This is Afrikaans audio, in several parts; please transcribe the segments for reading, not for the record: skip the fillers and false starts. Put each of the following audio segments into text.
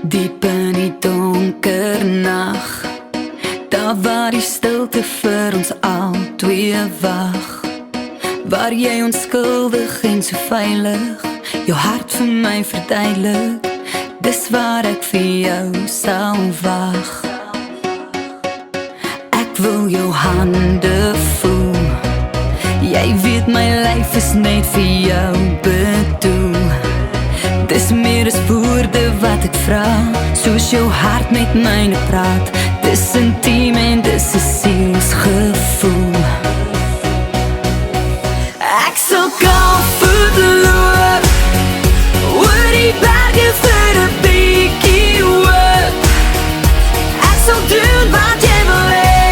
Diep in die donker nag, daar waar die stilte vir ons al twee wag, waar jy onskuldig en so veilig jou hart vir my verduidelik, dis waar ek vir jou sal wag. Ek wil jou hande voel, jy weet my lyf is net vir jou bedoel. Dis meer as woorde wat ek vraag, soos jou hart met myne praat. Dis intiem en dis 'n sielsgevoel. Ek sal kalvoet loop oor die berge vir 'n bietjie hoop. Ek sal doen wat jy wil hê,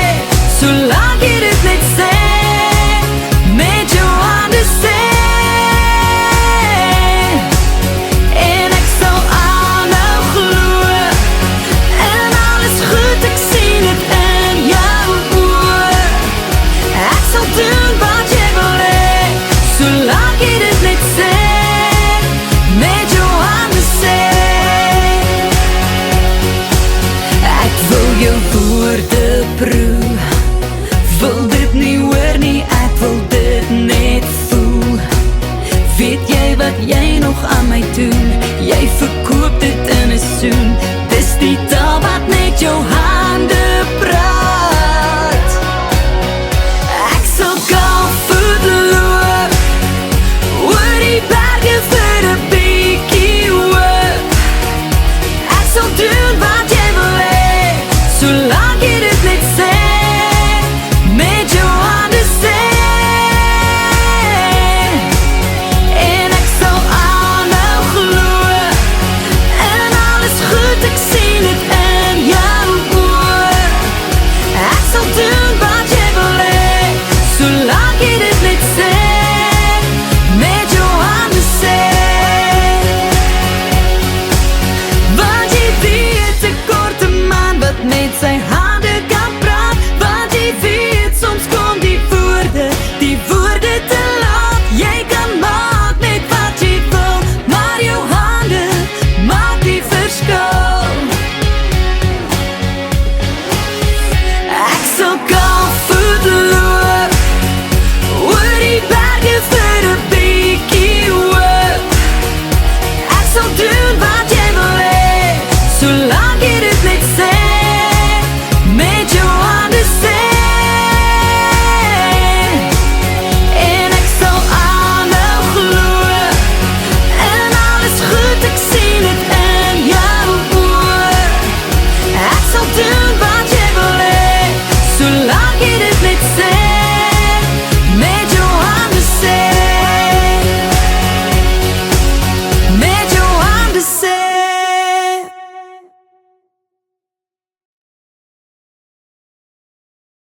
solank jy dit net sê, met jou hande sê. Proe, wil dit nie hoor nie, ek wil dit net voel. Weet jy wat jy nog aan my doen? Jy